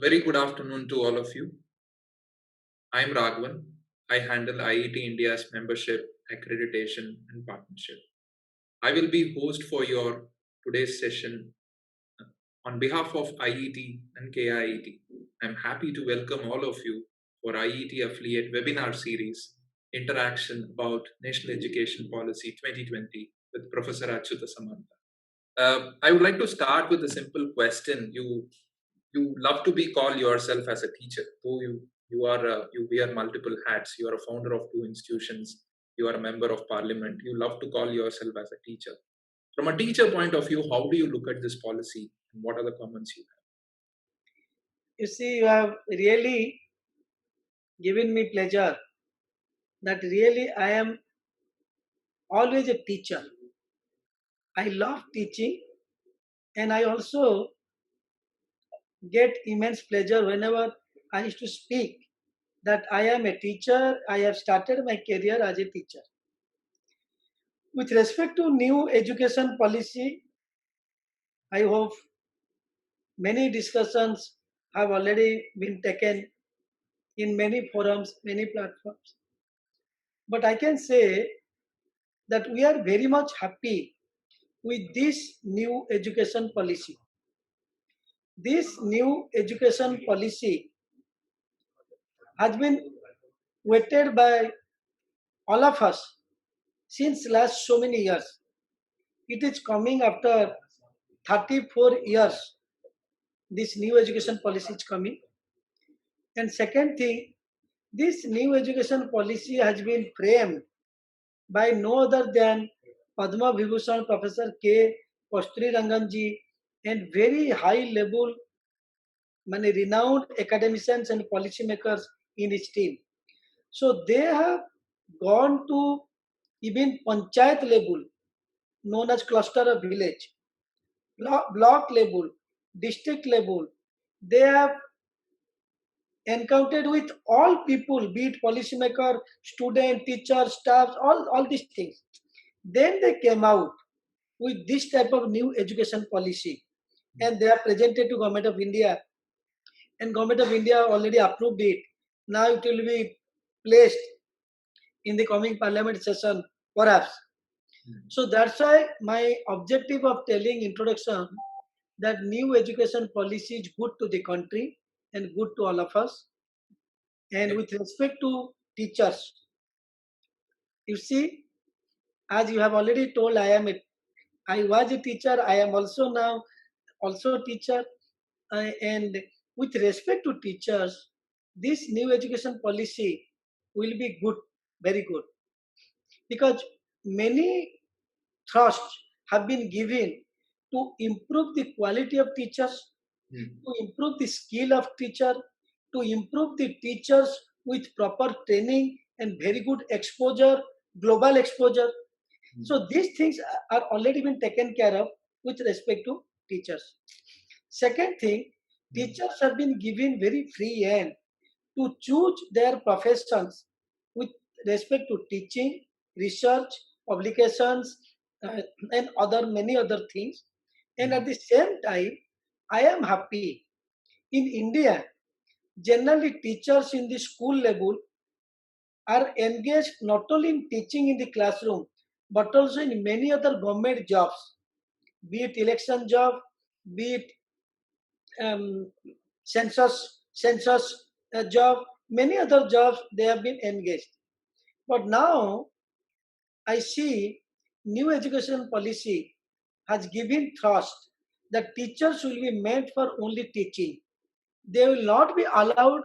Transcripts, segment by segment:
very good afternoon to all of you. I'm Raghavan. I handle IET India's membership, accreditation, and partnership. I will be host for your today's session on behalf of IET and KIET. I'm happy to welcome all of you for IET affiliate webinar series, Interaction about National Education Policy 2020 with Professor Achyuta Samanta. I would like to start with a simple question. You love to be called yourself as a teacher, though you wear multiple hats. You are a founder of two institutions. You are a member of parliament. You love to call yourself as a teacher. From a teacher point of view, how do you look at this policy, and what are the comments you have? You see, you have really given me pleasure that really I am always a teacher. I love teaching and I also get immense pleasure whenever I used to speak that I am a teacher. I have started my career as a teacher. With respect to new education policy, I hope many discussions have already been taken in many forums, many platforms. But I can say that we are very much happy with this new education policy. This new education policy has been waited by all of us since last so many years. It is coming after 34 years. This new education policy is coming. And second thing, this new education policy has been framed by no other than Padma Vibhushan Professor K. Kasturi Ranganji and very high level many renowned academicians and policymakers in his team. So they have gone to even panchayat level, known as cluster of village, block level, district level. They have encountered with all people, be it policymaker, student, teacher, staff, all these things. Then they came out with this type of new education policy and they have presented to Government of India, and Government of India already approved it. Now it will be placed in the coming parliament session, perhaps. So that's why my objective of telling introduction that new education policy is good to the country and good to all of us. And with respect to teachers, you see, as you have already told, I was a teacher. I am also now also a teacher. And with respect to teachers, this new education policy will be good, very good, because many thrusts have been given to improve the quality of teachers, to improve the skill of teacher, to improve the teachers with proper training and very good exposure, global exposure. So these things are already been taken care of with respect to teachers. Second thing, teachers have been given very free hand to choose their professions with respect to teaching, research, publications, and other many other things. And at the same time, I am happy. In India, generally teachers in the school level are engaged not only in teaching in the classroom, but also in many other government jobs, be it election job, be it um, census job, many other jobs they have been engaged. But now I see new education policy has given thrust that teachers will be meant for only teaching. They will not be allowed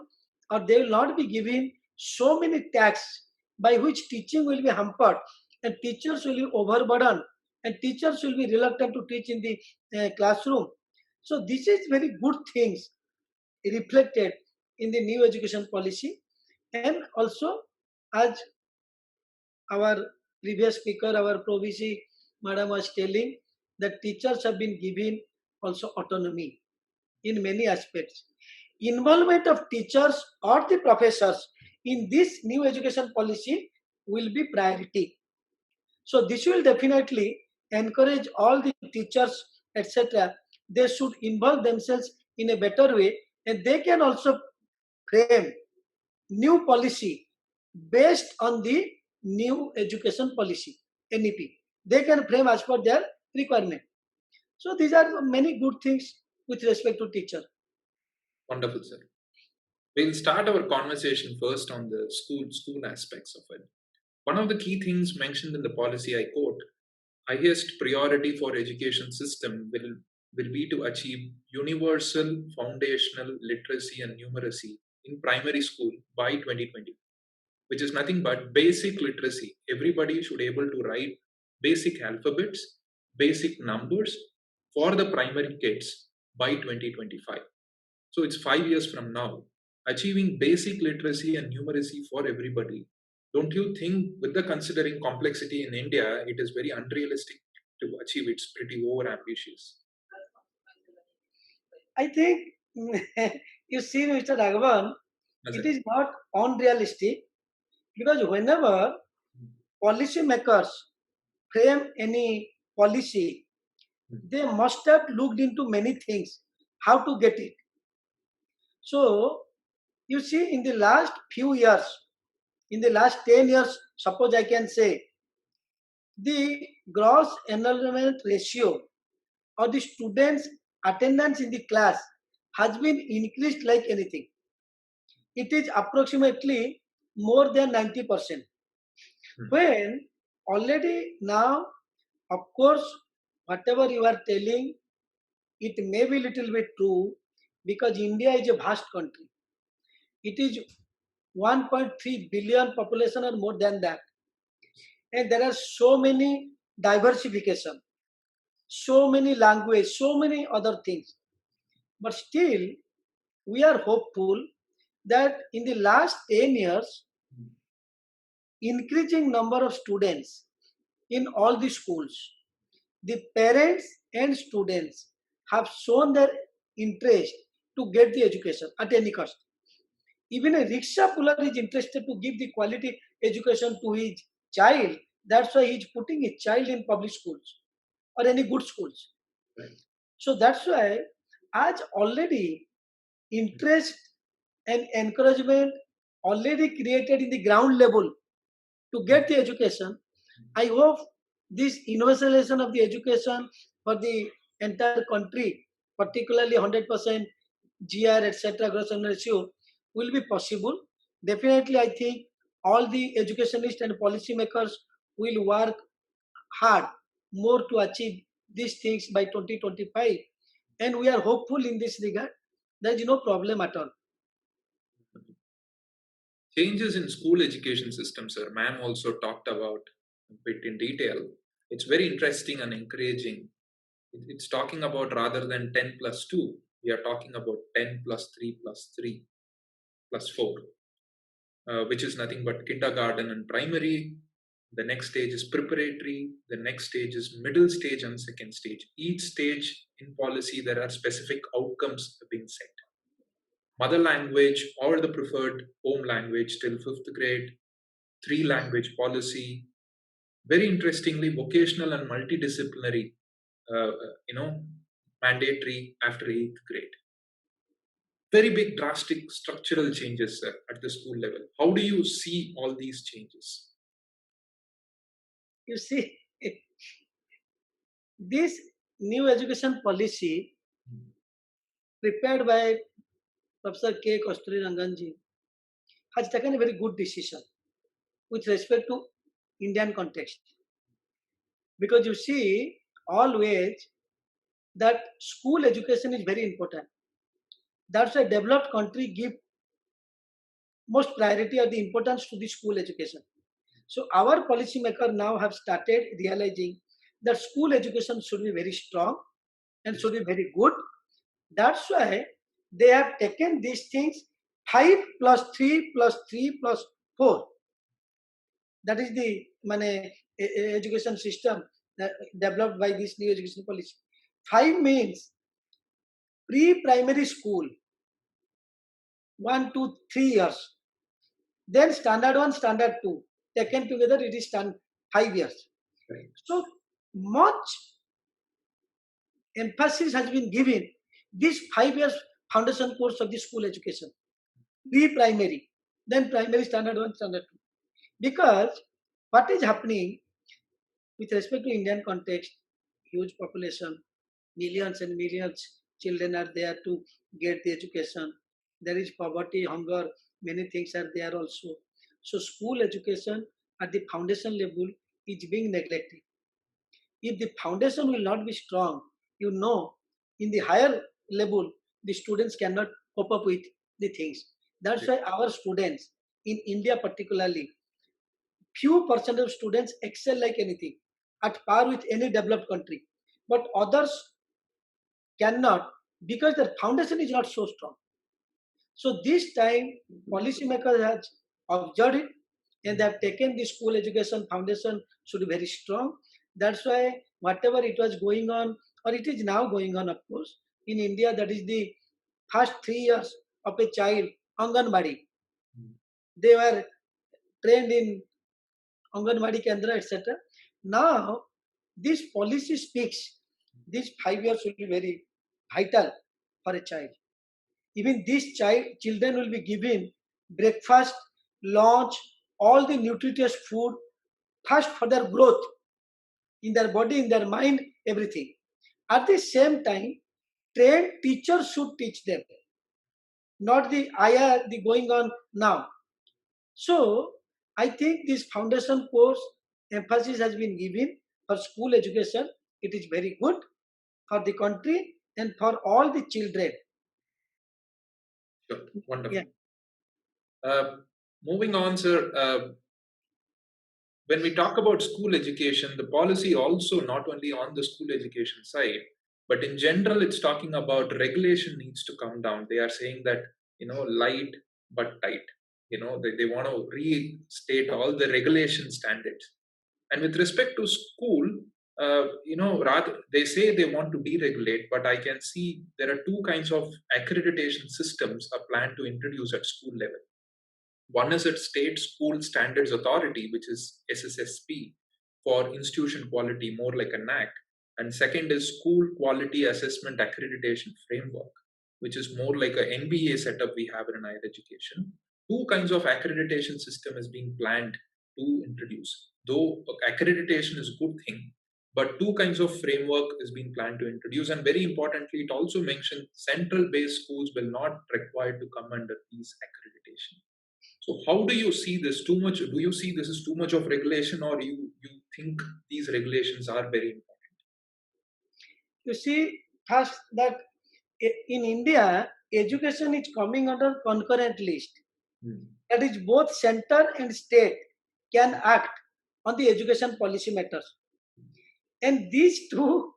or they will not be given so many tasks by which teaching will be hampered and teachers will be overburdened and teachers will be reluctant to teach in the classroom. So this is very good things reflected in the new education policy. And also, as our previous speaker, our Provici madam was telling, that teachers have been given also autonomy in many aspects. Involvement of teachers or the professors in this new education policy will be priority. So this will definitely encourage all the teachers, etc. They should involve themselves in a better way and they can also frame new policy based on the new education policy, NEP. They can frame as per their requirement. So these are many good things with respect to teacher. Wonderful, sir. We'll start our conversation first on the school aspects of it. One of the key things mentioned in the policy I quote, highest priority for education system will be to achieve universal foundational literacy and numeracy in primary school by 2020, which is nothing but basic literacy. Everybody should able to write basic alphabets, basic numbers for the primary kids by 2025. So it's 5 years from now. Achieving basic literacy and numeracy for everybody. Don't you think, with the considering complexity in India, it is very unrealistic to achieve? It's pretty over ambitious. I think you see, Mr. Raghavan, As it it, is not unrealistic because whenever policymakers frame any policy, they must have looked into many things, how to get it. So, you see, in the last few years, in the last 10 years, suppose I can say, the gross enrollment ratio or the students' attendance in the class has been increased like anything. It is approximately more than 90%. When already now, of course, whatever you are telling, it may be little bit true because India is a vast country. It is 1.3 billion population or more than that, and there are so many diversification, so many language, so many other things. But still, we are hopeful that in the last 10 years, increasing number of students in all the schools, the parents and students have shown their interest to get the education at any cost. Even a rickshaw puller is interested to give the quality education to his child. That's why he's putting his child in public schools or any good schools. Right. So that's why, as already interest and encouragement already created in the ground level to get the education, I hope this universalization of the education for the entire country, particularly 100% GR, etc., gross enrollment ratio, will be possible. Definitely, I think all the educationists and policymakers will work hard more to achieve these things by 2025. And we are hopeful in this regard. There is no problem at all. Changes in school education system, sir. Ma'am also talked about a bit in detail. It's very interesting and encouraging. It's talking about rather than 10 plus 2, we are talking about 10 plus 3 plus 3 plus 4, which is nothing but kindergarten and primary. The next stage is preparatory. The next stage is middle stage and second stage. Each stage in policy, there are specific outcomes being set. Mother language or the preferred home language till fifth grade, three language policy. Very interestingly, vocational and multidisciplinary, uh, you know, mandatory after eighth grade. Very big, drastic structural changes at the school level. How do you see all these changes? You see, this new education policy prepared by Professor K. Kasturi Ranganji has taken a very good decision with respect to Indian context. Because you see, always that school education is very important. That's why developed country give most priority or the importance to the school education. So our policymaker now have started realizing that school education should be very strong and should be very good. That's why they have taken these things 5 plus 3 plus 3 plus 4. That is the education system that developed by this new education policy. 5 means pre-primary school, 1 to 3 years. Then standard 1, standard 2. Taken together, it is 5 years. Right. So much emphasis has been given. These foundation course of the school education, pre-primary, then primary standard 1, standard 2. Because what is happening with respect to Indian context, huge population, millions and millions children are there to get the education. There is poverty, hunger, many things are there also. So school education at the foundation level is being neglected. If the foundation will not be strong, in the higher level, the students cannot cope up with the things. That's why our students in India particularly, few percent of students excel like anything at par with any developed country, but others cannot because their foundation is not so strong. So this time policymakers has observed it and they have taken the school education foundation should be very strong. That's why whatever it was going on, or it is now going on, of course, in India, that is the first 3 years of a child, Anganwadi. They were trained in Anganwadi Kendra, etc. Now, this policy speaks these 5 years will be very vital for a child. Even these children will be given breakfast, lunch, all the nutritious food, first for their growth in their body, in their mind, everything. At the same time, trained teachers should teach them, not the ayah the going on now. So I think this foundation course emphasis has been given for school education. It is very good for the country and for all the children. Sure. Wonderful. Yeah. Moving on, sir, when we talk about school education, the policy also not only on the school education side, but in general, it's talking about regulation needs to come down. They are saying that, light but tight. They want to restate all the regulation standards. And with respect to school, rather they say they want to deregulate, but I can see there are two kinds of accreditation systems are planned to introduce at school level. One is at State School Standards Authority, which is SSSP, for institution quality, more like a NAC. And second is School Quality Assessment Accreditation Framework, which is more like a NBA setup we have in higher education. Two kinds of accreditation system is being planned to introduce. Though accreditation is a good thing, but two kinds of framework is being planned to introduce. And very importantly, it also mentioned central-based schools will not require to come under these accreditation. So how do you see this? Too much? Do you see this is too much of regulation, or you think these regulations are very important? You see, first that in India, education is coming under concurrent list. That is both center and state can act on the education policy matters. And these two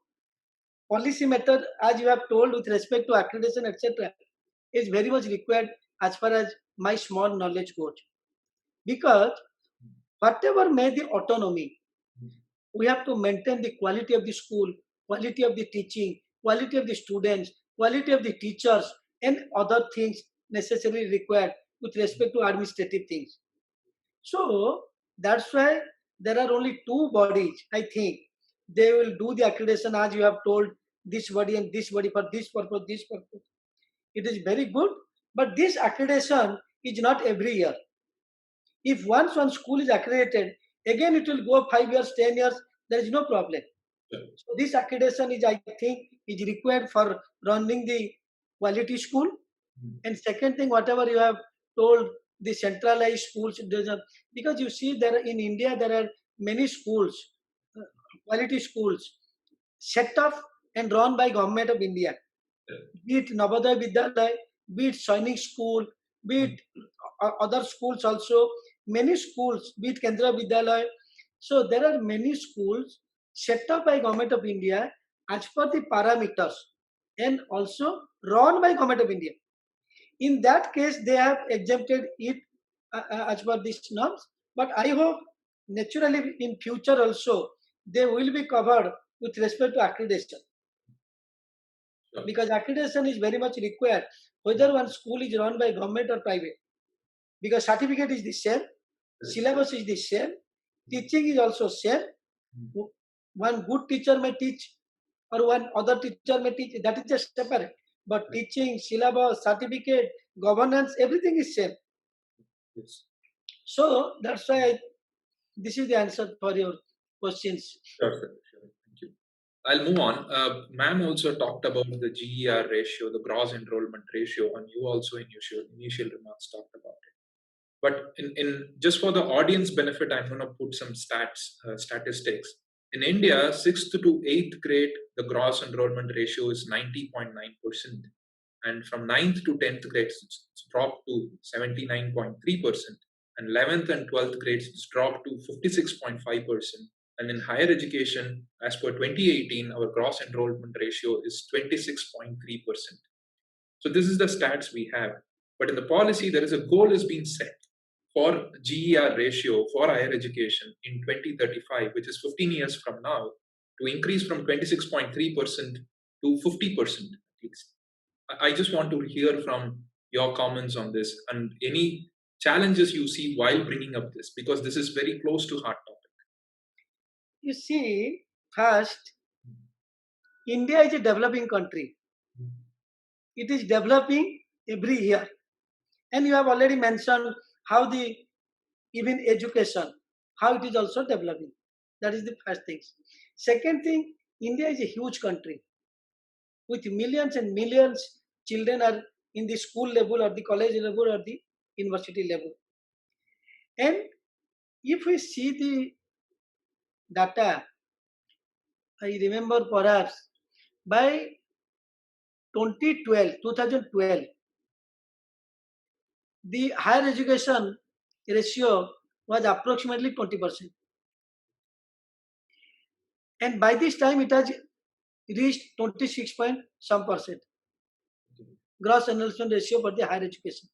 policy matter, as you have told with respect to accreditation, etc., is very much required as far as my small knowledge goes. Because whatever may the autonomy, we have to maintain the quality of the school, quality of the teaching, quality of the students, quality of the teachers, and other things necessarily required with respect to administrative things. So that's why there are only two bodies, I think. They will do the accreditation as you have told, this body and this body for this purpose, this purpose. It is very good, but this accreditation is not every year. If once one school is accredited, again it will go 5 years, 10 years, there is no problem. So this accreditation is, I think, is required for running the quality school. And second thing, whatever you have told, the centralized schools, because you see there in India there are many schools, quality schools, set up and run by Government of India. Be it Navodaya Vidyalaya, be it Sainik School, be it other schools also, many schools, be it Kendra Vidyalaya. So there are many schools set up by Government of India as per the parameters and also run by Government of India. In that case, they have exempted it as per these norms. But I hope naturally in future also they will be covered with respect to accreditation. Because accreditation is very much required, whether one school is run by government or private. Because certificate is the same, syllabus is the same, teaching is also same. One good teacher may teach or one other teacher may teach, that is just separate. but teaching, syllabus, certificate, governance, everything is same. Yes. So that's why this is the answer for your questions. Sure, sir. Sure. Thank you. I'll move on. Ma'am also talked about the GER ratio, the gross enrollment ratio, and you also in your initial remarks talked about it. But in just for the audience benefit, I'm going to put some statistics. In India, 6th to 8th grade, the gross enrollment ratio is 90.9%. And from 9th to 10th grades, it's dropped to 79.3%. And 11th and 12th grades, it's dropped to 56.5%. And in higher education, as per 2018, our gross enrollment ratio is 26.3%. So this is the stats we have. But in the policy, there is a goal is being set for GER ratio for higher education in 2035, which is 15 years from now, to increase from 26.3% to 50% at least. I just want to hear from your comments on this and any challenges you see while bringing up this, because this is very close to heart topic. You see, first, India is a developing country. It is developing every year. And you have already mentioned how the even education, how it is also developing. That is the first thing. Second thing, India is a huge country with millions and millions children are in the school level or the college level or the university level. And if we see the data, I remember perhaps by 2012, the higher education ratio was approximately 20%. And by this time, it has reached 26 point some percent gross enrollment ratio for the higher education.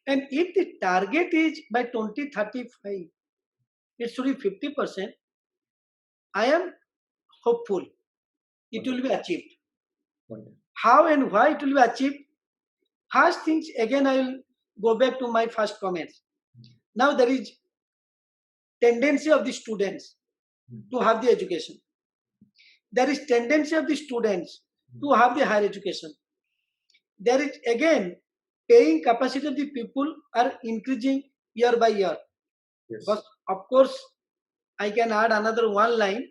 And if the target is by 2035, it should be 50%. I am hopeful it will be achieved. How and why it will be achieved? First things, again, I will go back to my first comments. Now there is tendency of the students to have the education. There is tendency of the students to have the higher education. There is again paying capacity of the people are increasing year by year. Yes. But of course, I can add another one line.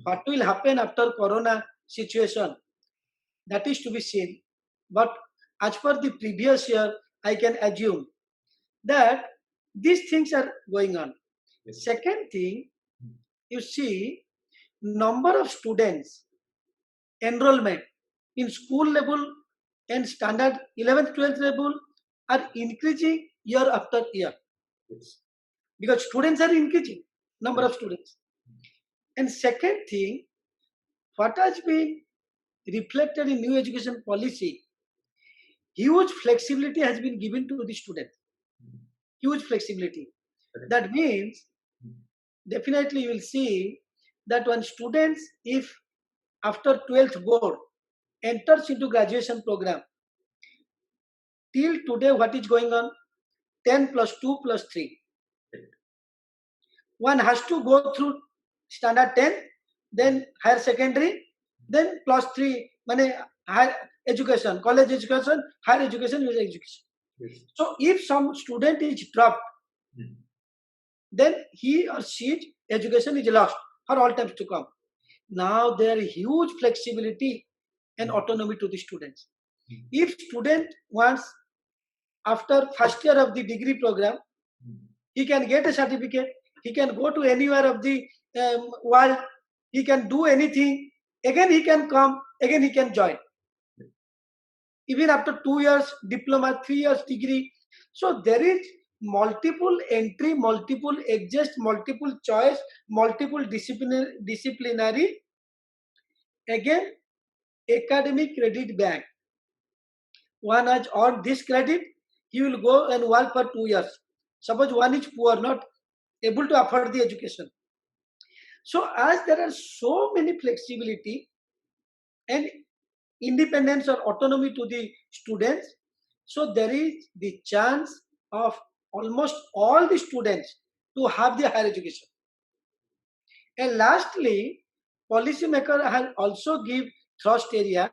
What will happen after Corona situation? That is to be seen. But as per the previous year, I can assume that these things are going on. Yes. Second thing, you see, number of students enrollment in school level and standard 11th 12th level are increasing year after year. Yes. Because students are increasing number of students. And second thing, what has been reflected in new education policy, huge flexibility has been given to the students. Huge flexibility. That means definitely you will see that when students, if after 12th board enters into graduation program, till today what is going on? 10 plus 2 plus 3. One has to go through standard 10, then higher secondary, then plus 3, higher education, college education, higher education, user education. Yes. So if some student is dropped, then he or she education is lost for all times to come. Now there is huge flexibility and autonomy to the students. If student wants, after first year of the degree program, he can get a certificate, he can go to anywhere of the world, he can do anything, again he can come, again he can join. Even after 2 years diploma, 3 years degree. So there is multiple entry, multiple exist, multiple choice, multiple disciplinary. Again, academic credit bank. One has earned this credit, he will go and work for 2 years. Suppose one is poor, not able to afford the education. So as there are so many flexibility and independence or autonomy to the students, so there is the chance of almost all the students to have the higher education. And lastly, policymaker has also give thrust area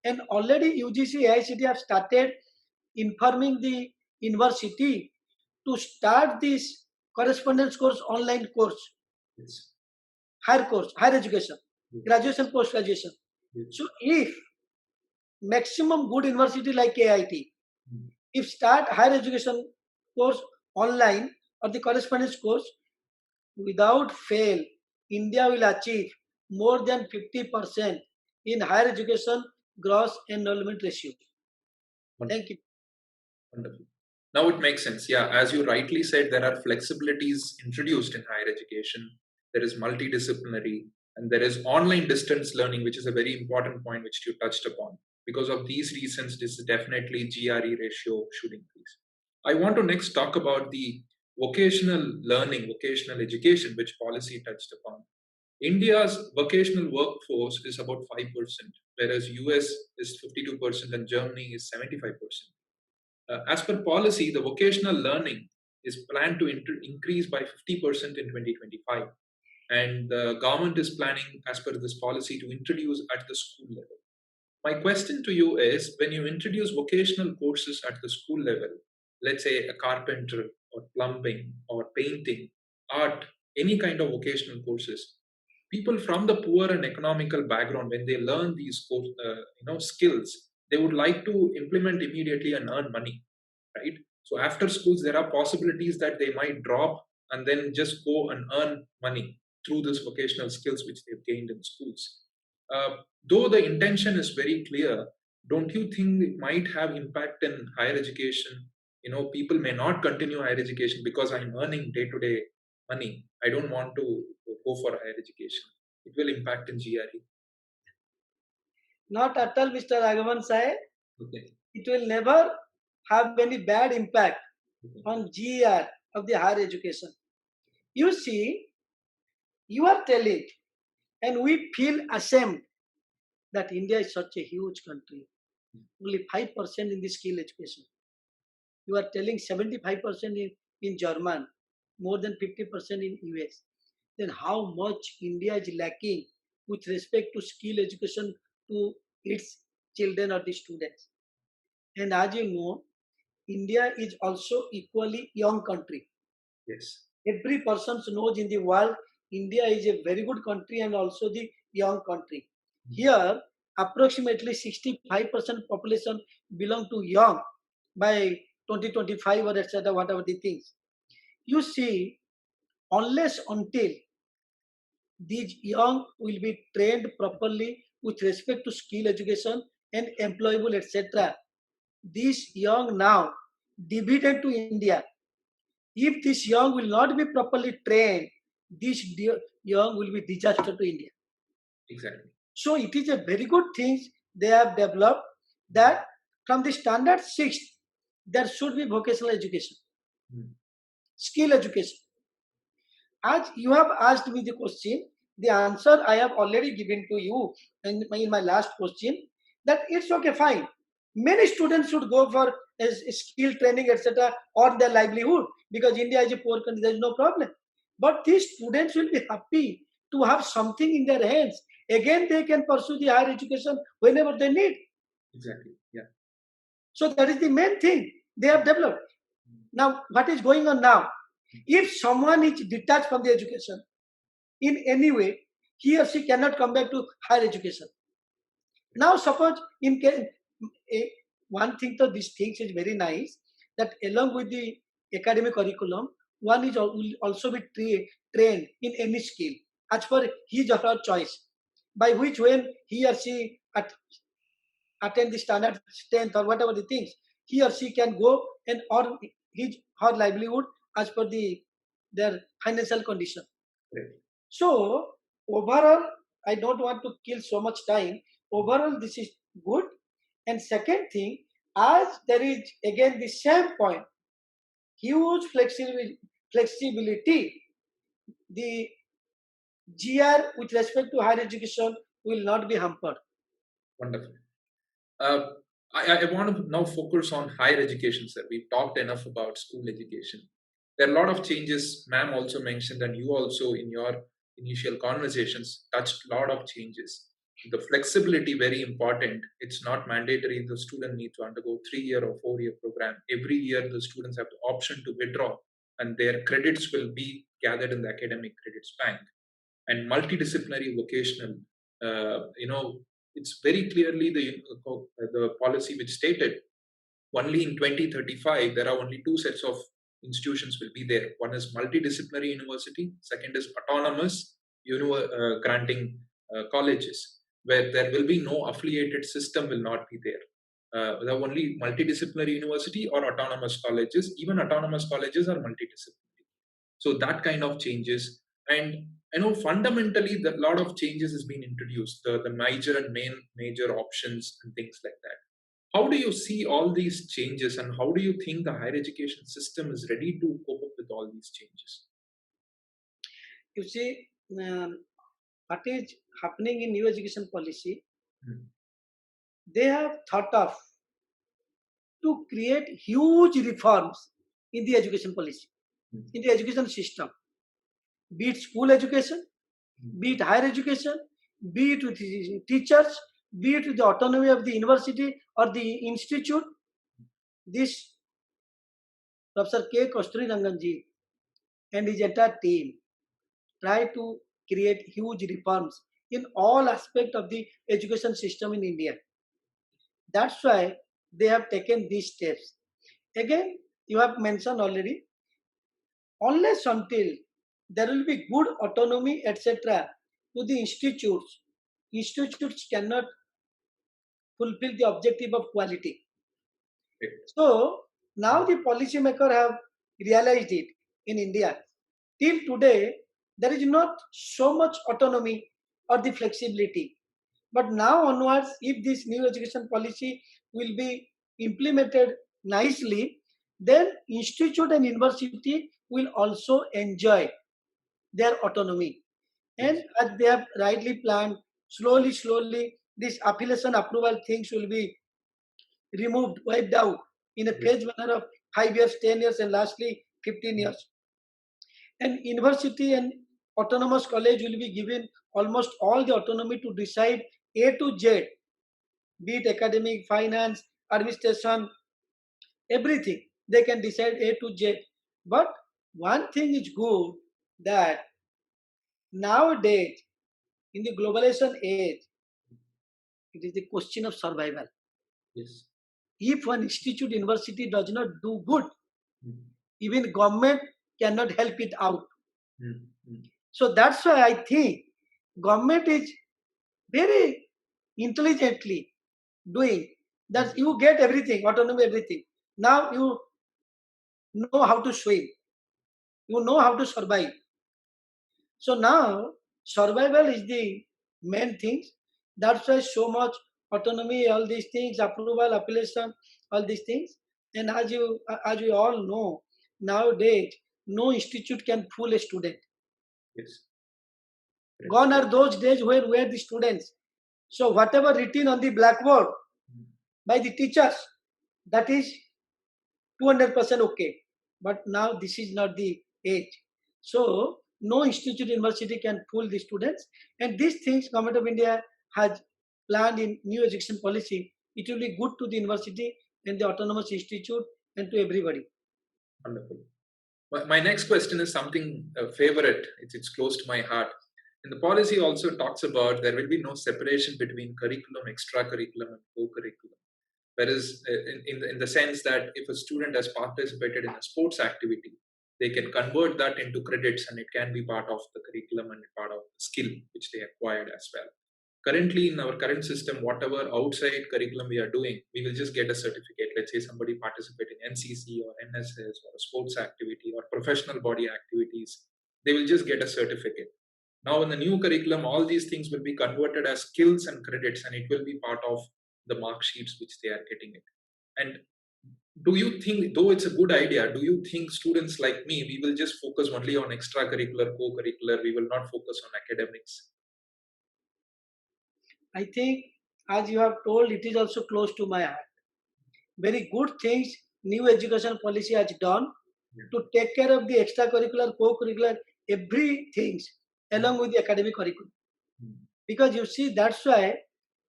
And already UGC AICTE have started informing the university to start this correspondence course, online course, Yes. higher education, Yes. graduation, post graduation. Yes. So if maximum good university like AIT, Mm. if start higher education course online or the correspondence course, without fail, India will achieve more than 50% in higher education gross enrollment ratio. Thank you. Wonderful. Now it makes sense. Yeah, as you rightly said, there are flexibilities introduced in higher education. There is multidisciplinary, and there is online distance learning, which is a very important point which you touched upon. Because of these reasons, this is definitely GRE ratio should increase. I want to next talk about the vocational learning, vocational education, which policy touched upon. India's vocational workforce is about 5%, whereas US is 52% and Germany is 75%. As per policy, the vocational learning is planned to increase by 50% in 2025. And the government is planning, as per this policy, to introduce at the school level. My question to you is, when you introduce vocational courses at the school level, let's say a carpenter or plumbing or painting, art, any kind of vocational courses, people from the poor and economical background, when they learn these skills, they would like to implement immediately and earn money, right? So after schools, there are possibilities that they might drop and then just go and earn money through this vocational skills which they've gained in schools. Though the intention is very clear, don't you think it might have impact in higher education? People may not continue higher education because I'm earning day-to-day money. I don't want to go for higher education. It will impact in GRE. Not at all, Mr. Raghavan Sai. Okay. It will never have any bad impact Okay. on GER of the higher education. You see, you are telling, and we feel ashamed that India is such a huge country. Only 5% in the skill education. You are telling 75% in German, more than 50% in US. Then how much India is lacking with respect to skill education to its children or the students. And as you know, India is also equally young country. Yes. Every person knows in the world, India is a very good country and also the young country. Here, approximately 65% population belong to young by 2025 or etc. Whatever the things. You see, unless until these young will be trained properly with respect to skill education and employable etc. These young now dividend to India. If this young will not be properly trained, this young will be disaster to India. Exactly. So it is a very good thing they have developed that from the standard 6, there should be vocational education, skill education. As you have asked me the question, the answer I have already given to you in my last question, that it's okay, fine. Many students should go for skill training, etc., or their livelihood because India is a poor country, there is no problem. But these students will be happy to have something in their hands. Again, they can pursue the higher education whenever they need. Exactly. Yeah. So that is the main thing they have developed. Now, what is going on now? If someone is detached from the education in any way, he or she cannot come back to higher education. Now, suppose in case, one thing to these things is very nice that along with the academic curriculum, one is will also be trained in any skill as per his or her choice, by which when he or she attend the standard strength or whatever the things, he or she can go and earn his her livelihood as per their financial condition. Right. So overall, I don't want to kill so much time. Overall, this is good. And second thing, as there is again the same point, huge flexibility, the GR with respect to higher education will not be hampered. Wonderful. Uh, I want to now focus on higher education, sir. We've talked enough about school education. There are a lot of changes, ma'am also mentioned, and you also in your initial conversations touched a lot of changes. The flexibility very important. It's not mandatory the student need to undergo 3 year or 4 year program. Every year the students have the option to withdraw, and their credits will be gathered in the academic credits bank. And multidisciplinary vocational, it's very clearly the policy which stated only in 2035 there are only two sets of institutions will be there. One is multidisciplinary university, second is autonomous granting colleges, where there will be no affiliated system will not be there. The only multidisciplinary university or autonomous colleges. Even autonomous colleges are multidisciplinary. So that kind of changes. And I know fundamentally that a lot of changes has been introduced, the major and major options and things like that. How do you see all these changes, and how do you think the higher education system is ready to cope up with all these changes? You see, what is happening in new education policy, Mm, they have thought of to create huge reforms in the education policy, mm, in the education system, be it school education, mm, be it higher education, be it with the teachers, be it with the autonomy of the university or the institute. This Professor K. Kasturi Ranganji and his entire team try to create huge reforms in all aspects of the education system in India. That's why they have taken these steps. Again, you have mentioned already, unless until there will be good autonomy, etc., to the institutes, institutes cannot fulfill the objective of quality. right. So now the policymaker have realized it in India. Till today, there is not so much autonomy or the flexibility. But now onwards, if this new education policy will be implemented nicely, then institute and university will also enjoy their autonomy. And Yes. as they have rightly planned, slowly, slowly, this affiliation approval things will be removed, wiped out in a Yes. phase manner of 5 years, 10 years, and lastly 15 Mm, years. And university and autonomous college will be given almost all the autonomy to decide A to Z, be it academic, finance, administration, everything. They can decide A to Z. But one thing is good that nowadays, in the globalization age, it is the question of survival. yes. If one institute, university does not do good, Mm, even government cannot help it out. mm, mm, So that's why I think government is very intelligently doing that. mm, You get everything, autonomy, everything. Now you know how to swim, you know how to survive. So now survival is the main thing. That's why so much autonomy, all these things, approval, appellation, all these things. And as we all know, nowadays no institute can fool a student. yes. Right. Gone are those days where the students. So whatever written on the blackboard Mm, by the teachers, that is 200% okay. But now this is not the age. So no institute university can fool the students. And these things government of India has planned in new education policy. It will be good to the university and the autonomous institute and to everybody. wonderful. My next question is something favorite. It's close to my heart. And the policy also talks about there will be no separation between curriculum, extracurriculum, and co-curriculum. Whereas, in the sense that if a student has participated in a sports activity, they can convert that into credits, and it can be part of the curriculum and part of the skill which they acquired as well. Currently, in our current system, whatever outside curriculum we are doing, we will just get a certificate. Let's say somebody participated in NCC or NSS or a sports activity or professional body activities, they will just get a certificate. Now, in the new curriculum, all these things will be converted as skills and credits, and it will be part of the mark sheets which they are getting it. And do you think, though it's a good idea, do you think students like me, we will just focus only on extracurricular, co-curricular, we will not focus on academics? I think as you have told, it is also close to my heart. Very good things new education policy has done Yeah. to take care of the extracurricular, co-curricular, everything Mm, along with the academic curriculum. mm, Because you see, that's why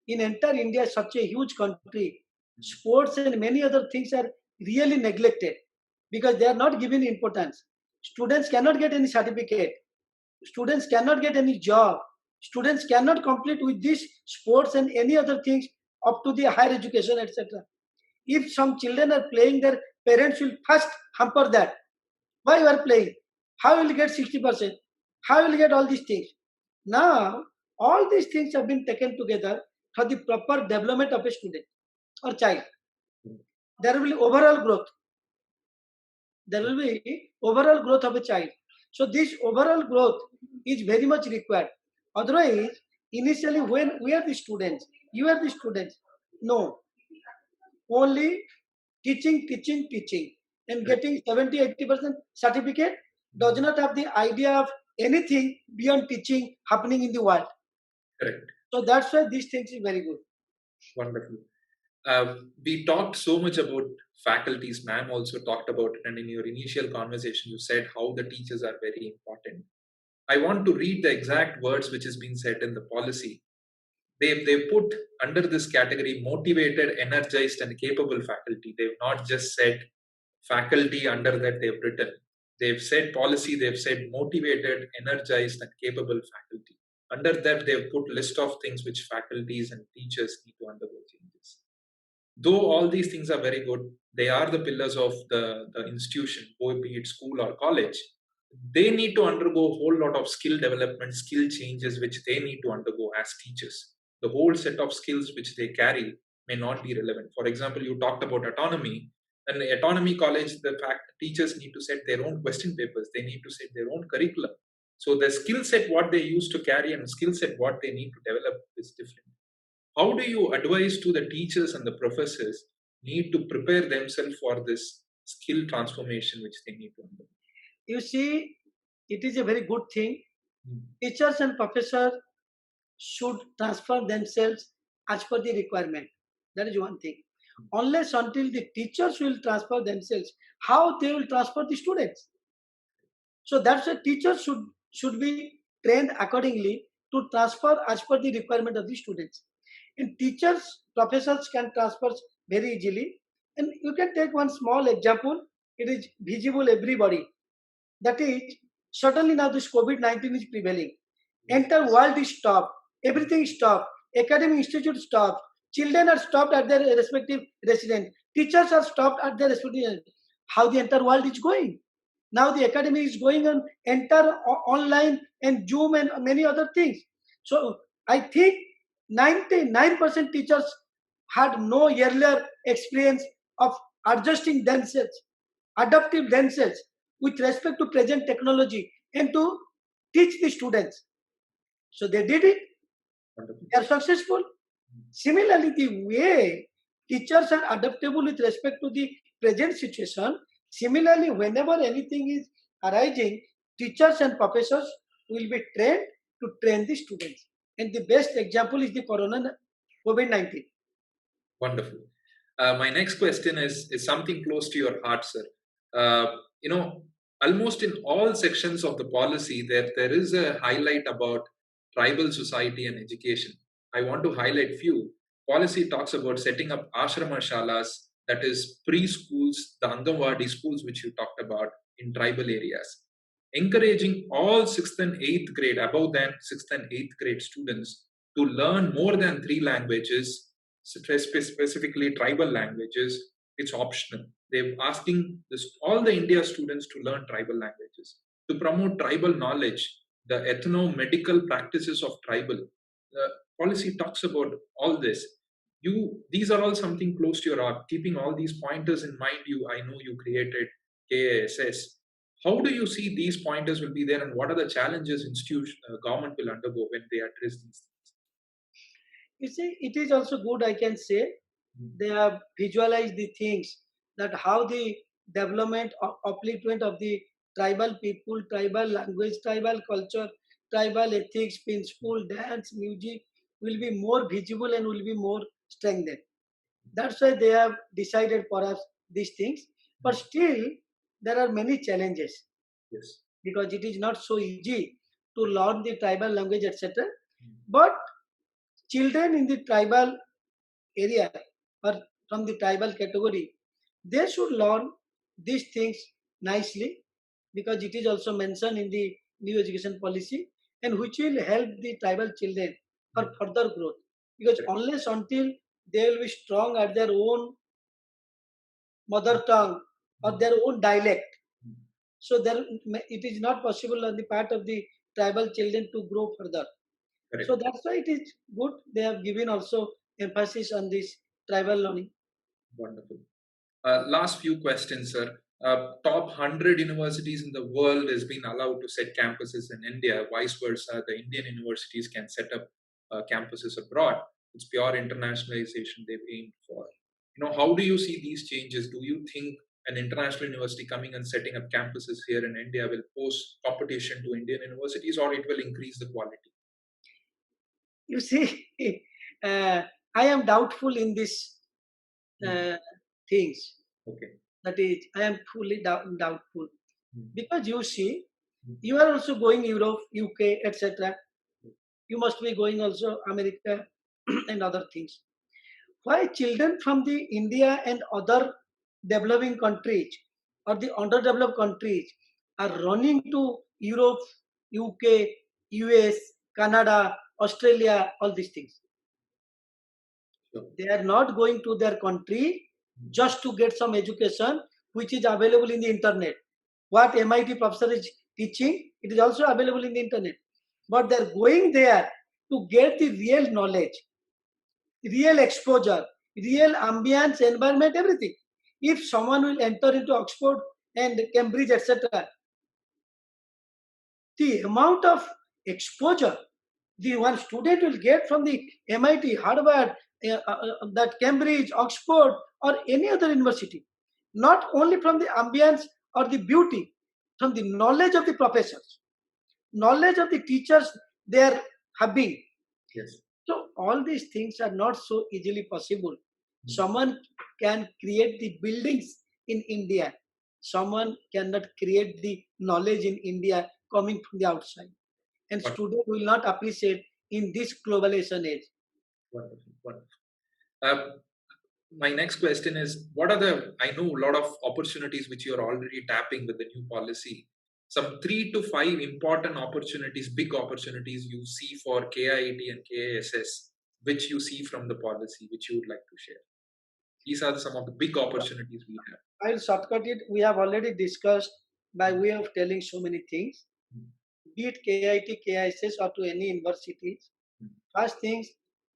in entire India, such a huge country, sports and many other things are really neglected because they are not given importance. Students cannot get any certificate. Students cannot get any job. Students cannot complete with this sports and any other things up to the higher education, etc. If some children are playing, their parents will first hamper that. Why you are playing? How will you get 60%? How will you get all these things? Now, all these things have been taken together for the proper development of a student or child. There will be overall growth. There will be overall growth of a child. So this overall growth is very much required. Otherwise, initially when we are the students, you are the students. No, only teaching, teaching, teaching, and getting 70-80% certificate does not have the idea of anything beyond teaching happening in the world. Correct. So that's why these things is very good. Wonderful. We talked so much about faculties. Ma'am also talked about it, and in your initial conversation, you said how the teachers are very important. I want to read the exact words which has been said in the policy. They put under this category motivated, energized, and capable faculty. They've not just said faculty under that they've written. They've said policy, they've said motivated, energized, and capable faculty. Under that, they've put list of things which faculties and teachers need to undergo changes. Though all these things are very good, they are the pillars of the institution, be it school or college. They need to undergo a whole lot of skill development, skill changes, which they need to undergo as teachers. The whole set of skills which they carry may not be relevant. For example, you talked about autonomy. And the autonomy college, the fact teachers need to set their own question papers, they need to set their own curriculum. So the skill set what they used to carry and skill set what they need to develop is different. How do you advise to the teachers and the professors need to prepare themselves for this skill transformation which they need to undergo? You see, it is a very good thing. Mm. Teachers and professors should transfer themselves as per the requirement. That is one thing. Unless until the teachers will transfer themselves, how they will transfer the students? So that's why teachers should be trained accordingly to transfer as per the requirement of the students. And teachers, professors can transfer very easily. And you can take one small example. It is visible everybody. That is, certainly now this COVID-19 is prevailing. Entire world is stopped. Everything is stopped. Academic institute stopped. Children are stopped at their respective residence. Teachers are stopped at their respective residence. How the entire world is going? Now the academy is going on entire online and Zoom and many other things. So I think 99% teachers had no earlier experience of adjusting themselves, adapting themselves with respect to present technology and to teach the students. So they did it. Wonderful. They are successful. Similarly, the way teachers are adaptable with respect to the present situation, similarly, whenever anything is arising, teachers and professors will be trained to train the students. And the best example is the COVID-19. Wonderful. My next question is something close to your heart, sir. You know, almost in all sections of the policy, there is a highlight about tribal society and education. I want to highlight few. Policy talks about setting up ashrama shalas, that is preschools, the Anganwadi schools which you talked about in tribal areas. Encouraging all 6th and 8th grade, above than 6th and 8th grade students to learn more than 3 languages, specifically tribal languages. It's optional. They're asking all the India students to learn tribal languages to promote tribal knowledge, the ethno-medical practices of tribal. The policy talks about all this. These are all something close to your heart. Keeping all these pointers in mind, I know you created KASS. How do you see these pointers will be there, and what are the challenges government will undergo when they address these things? You see, it is also good, I can say. They have visualized the things that how the development or upliftment of the tribal people, tribal language, tribal culture, tribal ethics, principle, dance, music will be more visible and will be more strengthened. That's why they have decided for us these things. But still, there are many challenges Yes. because it is not so easy to learn the tribal language, etc. But children in the tribal area or from the tribal category, they should learn these things nicely, because it is also mentioned in the new education policy, and which will help the tribal children for further growth. Because Correct. unless until they will be strong at their own mother tongue or their own dialect, so there it is not possible on the part of the tribal children to grow further. So Correct. that's why it is good they have given also emphasis on this tribal learning. Wonderful. Last few questions, sir. Top 100 universities in the world has been allowed to set campuses in India. Vice versa, the Indian universities can set up campuses abroad. It's pure internationalization they've aimed for. How do you see these changes? Do you think an international university coming and setting up campuses here in India will pose competition to Indian universities, or it will increase the quality? You see, uh, I am doubtful in this Hmm. uh, things. Okay. That is, I am fully doubtful, Hmm. because you see, Hmm. you are also going Europe, UK, etc. You must be going also America and other things. Why children from the India and other developing countries or the underdeveloped countries are running to Europe, UK, US, Canada, Australia, all these things? Sure. They are not going to their country Hmm. just to get some education which is available in the internet. What MIT professor is teaching, it is also available in the internet. But they're going there to get the real knowledge, real exposure, real ambience, environment, everything. If someone will enter into Oxford and Cambridge, etc., the amount of exposure the one student will get from the MIT, Harvard, that Cambridge, Oxford, or any other university, not only from the ambience or the beauty, from the knowledge of the professors, knowledge of the teachers they are having. Yes. So all these things are not so easily possible. Hmm. Someone can create the buildings in India. Someone cannot create the knowledge in India coming from the outside. And Wonderful. student will not appreciate in this globalization age. Wonderful. Wonderful. My next question is, what are the, I know a lot of opportunities which you're already tapping with the new policy. Some 3 to 5 important opportunities, big opportunities you see for KIIT and KISS, which you see from the policy, which you would like to share. These are some of the big opportunities we have. I'll shortcut it. We have already discussed by way of telling so many things. Be it KIT, KISS, or to any universities. First things,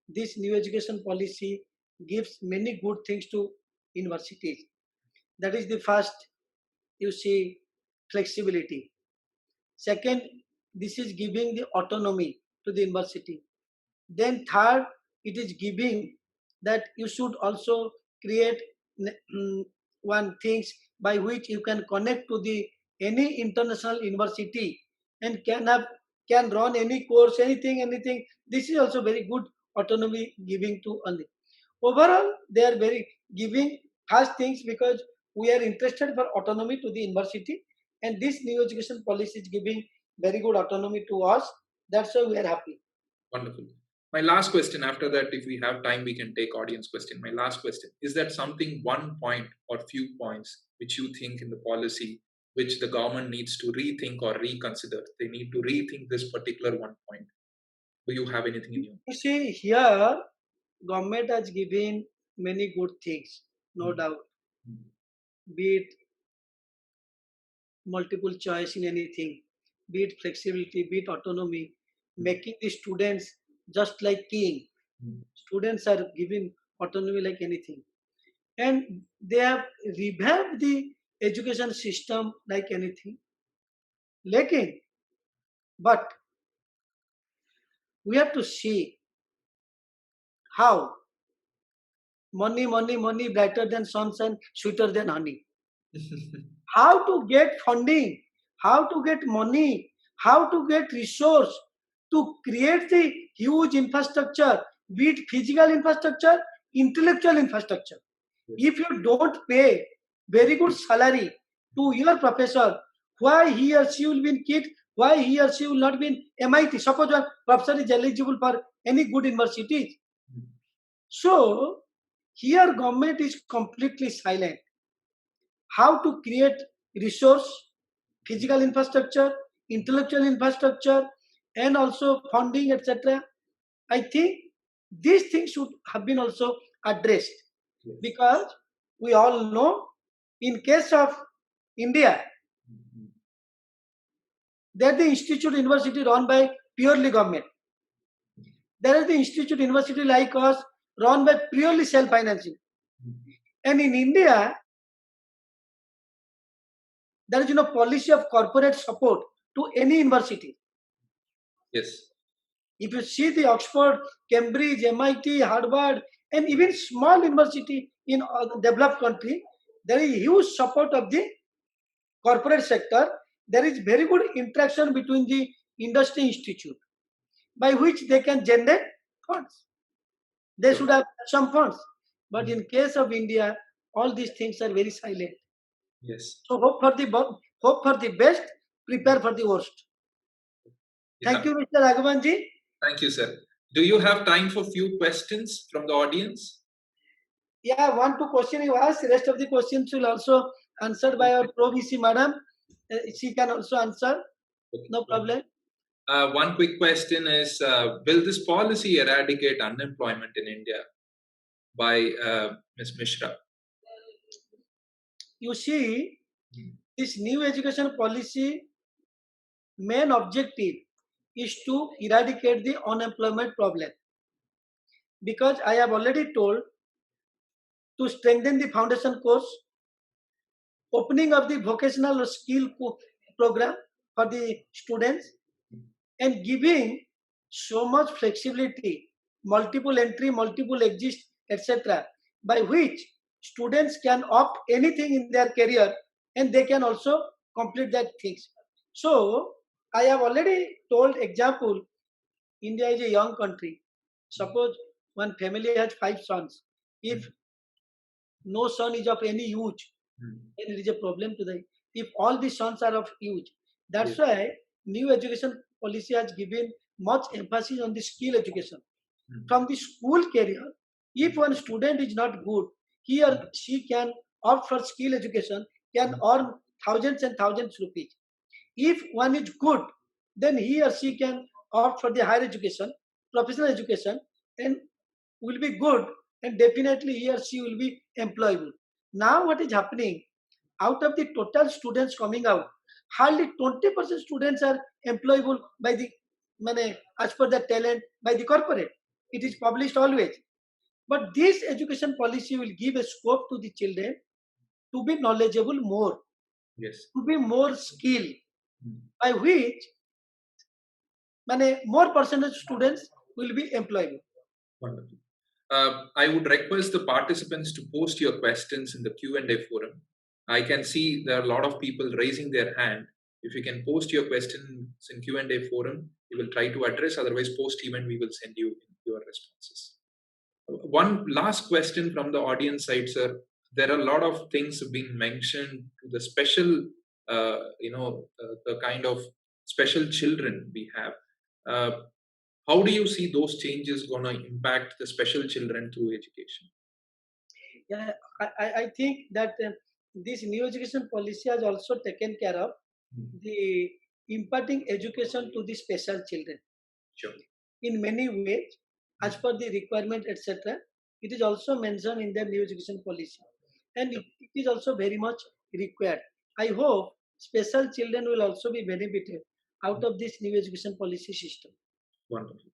this new education policy gives many good things to universities. That is the first, you see, flexibility. Second, this is giving the autonomy to the university. Then third, it is giving that you should also create one things by which you can connect to the any international university and can run any course, anything. This is also very good autonomy giving to only. Overall, they are very giving fast things, because we are interested for autonomy to the university, and this new education policy is giving very good autonomy to us. That's why we are happy. Wonderful. My last question, after that, if we have time, we can take audience question. My last question, is that something, one point or few points, which you think in the policy, which the government needs to rethink or reconsider? They need to rethink this particular one point. Do you have anything in you? You see, here government has given many good things, no Mm. doubt. Mm. Be it multiple choice in anything, be it flexibility, be it autonomy, making the students just like king. Mm. Students are given autonomy like anything, and they have revamped the education system like anything. Lekin, but we have to see how money brighter than sunshine, sweeter than honey. How to get funding, how to get money, how to get resource to create the huge infrastructure, be it physical infrastructure, intellectual infrastructure. If you don't pay very good salary to your professor, why he or she will be kept Why he or she will not be in MIT? Suppose one professor is eligible for any good universities. So here government is completely silent. How to create resource, physical infrastructure, intellectual infrastructure, and also funding, etc. I think these things should have been also addressed, Yes. because we all know in case of India, there the institute university run by purely government. There is the institute university like us run by purely self-financing. And in India, there is no policy of corporate support to any university. Yes. If you see the Oxford, Cambridge, MIT, Harvard, and even small university in developed country, there is huge support of the corporate sector. There is very good interaction between the industry institute, by which they can generate funds. They should have some funds. But in case of India, all these things are very silent. Yes. So hope for the best, prepare for the worst. Thank Yeah. you, Mr. Raghavanji. Thank you, sir. Do you have time for few questions from the audience? Yeah, one, two question you asked. Rest of the questions will also answered by our Pro VC madam. She can also answer. Okay. No problem. One quick question is, will this policy eradicate unemployment in India by Ms. Mishra? You see, this new education policy main objective is to eradicate the unemployment problem. Because I have already told, to strengthen the foundation course, opening of the vocational skill program for the students, and giving so much flexibility, multiple entry, multiple exit, etc., by which students can opt anything in their career and they can also complete that things. So I have already told example, India is a young country. Suppose one family has 5 sons. If no son is of any use, then it is a problem to them. If all the sons are of use, that's why new education policy has given much emphasis on the skill education from the school career. If one student is not good, he or she can opt for skill education, can earn thousands and thousands rupees. If one is good, then he or she can opt for the higher education, professional education, and will be good, and definitely he or she will be employable. Now what is happening, out of the total students coming out, hardly 20% students are employable by the as per the talent by the corporate. It is published always. But this education policy will give a scope to the children to be knowledgeable more, Yes. to be more skilled, by which more percentage students will be employable. Wonderful. I would request the participants to post your questions in the Q&A forum. I can see there are a lot of people raising their hand. If you can post your questions in Q&A forum, we will try to address. Otherwise, post-event, we will send you your responses. One last question from the audience side, sir. There are a lot of things being mentioned to the special, the kind of special children we have. How do you see those changes going to impact the special children through education? Yeah, I think that this new education policy has also taken care of the imparting education to the special children Sure. in many ways as per the requirement, etc. It is also mentioned in the new education policy, and it is also very much required. I hope special children will also be benefited out of this new education policy system. Wonderful.